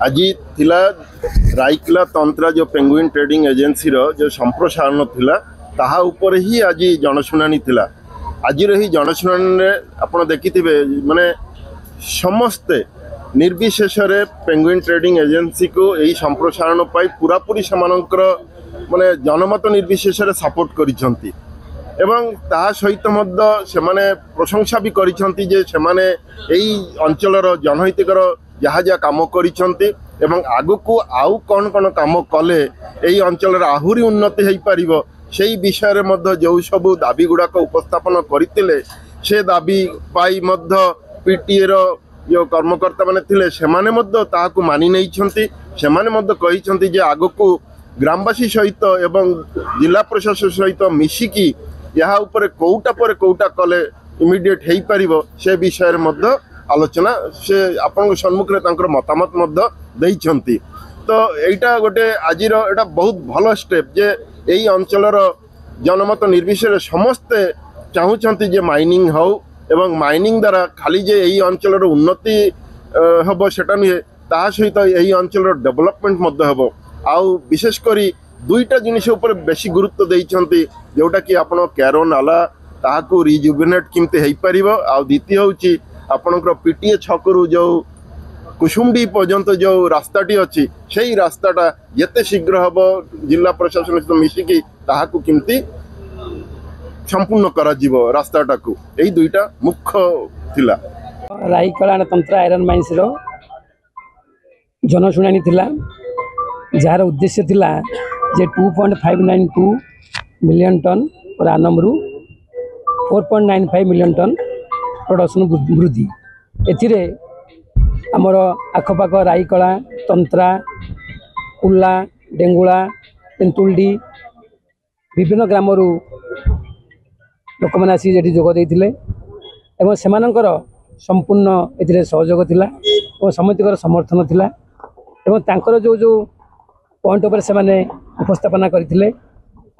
आज थिला राइकिला तंत्रा जो पेंगुइन ट्रेडिंग एजेंसी रो जो संप्रसारण थिला ताहा ऊपर ही आज जनशुणानी थिला। आज ही जनशुणानी आपण देखिथिबे माने समस्ते निर्विशेष पेंगुइन ट्रेडिंग एजेंसी को यही संप्रसारण पाई पूरापूरी समानकर माने जनमत निर्विशेष सपोर्ट करिसंती एवं ता सहित मध्य सेमाने प्रशंसा भी करिसंती जे सेमाने एई अंचलर जनहितकर जहाँ जहाँ कम करिसंती एवं आगु आउ कौन कौन काम कले एई अंचलर आहुरी उन्नति हो पारिबो सेई विषय मध्य जो सब दाबी गुड़ाक उपस्थापन करते से दाबी पाई मध्य पीटीए रो जो कर्मकर्ता माने थिले सेमाने मध्य ताहाकु मानि नैछंती सेमाने मध्य कहिसंती जे आगु ग्रामवासी सहित एवं जिला प्रशासन सहित मिसिकी यहाँ ऊपर कौटा पर कौटा कले इमिडिएट हो पारिबो से विषय मध्य आलोचना से आपण सम्मुख में मतामत मध्य देइछंती। तो एटा गोटे आज एटा बहुत भल स्टेप जे यही अंचलर जनमत निर्विशेष समस्ते चाहूँगी जे माइनिंग हो एवं माइनिंग द्वारा खाली जे यही अंचलर उन्नति हम सेटा नुहे ता सहित यही अंचलर डेवलपमेंट मध्य हम आउ विशेष करी दुईटा जिनिस उपर बेसी गुरुत्व देइछंती जोटा कि आपण कैरो नाला ताहाकू रिजुविनेट किमते हेई परिबो आ द्वितीय होची आपणकर पीटीए छकरू जो कुसुमडी पर्यंत जो रास्ताटी अच्छी से रास्ताटा जिते शीघ्र हम जिला प्रशासन सहित मिसिकी ताहाकू किमती संपूर्ण करा जीवो रास्ताटा को यही दुईटा मुख्य थिला। राइकला तंत्र आयरन माइंस रो जनशुणानी थिला जार उद्देश्य थिला जे 2.592 मिलियन टन पर आनम रु 4.95 मिलियन टन प्रोडक्शन वृद्धि एथिरे आमर आखपाख राइकला तंत्रा उल्ला डेंगुला तेंतुलडी विभिन्न ग्राम लोक मैंने आसिक ये जोग देते एवं सेमानंकर संपूर्ण एथिरे सहयोग थिला और समितिकर समर्थन थिला एवं तांकर जो जो पॉइंट उपर से माने उपस्थापना करथिले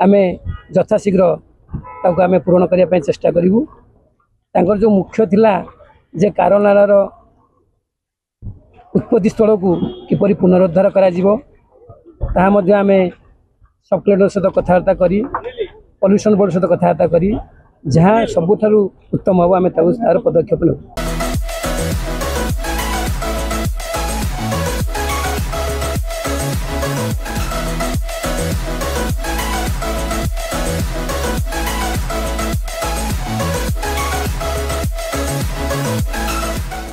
आमे यथाशीघ्र ताको आमे पूर्ण करिया पय चेष्टा करिवु। तांकर जो मुख्य थिला जे कारोनालार उत्पत्ति स्थल को किपरि पुनरुद्धार करा जिवो ताहा मध्ये आमे सब कलेक्टर सहित कथबार्ता करी पॉल्यूशन बोर्ड सहित कथबार्ता करी जहाँ सबुठारु उत्तम हम आमे तार पदक्षेप नेबु।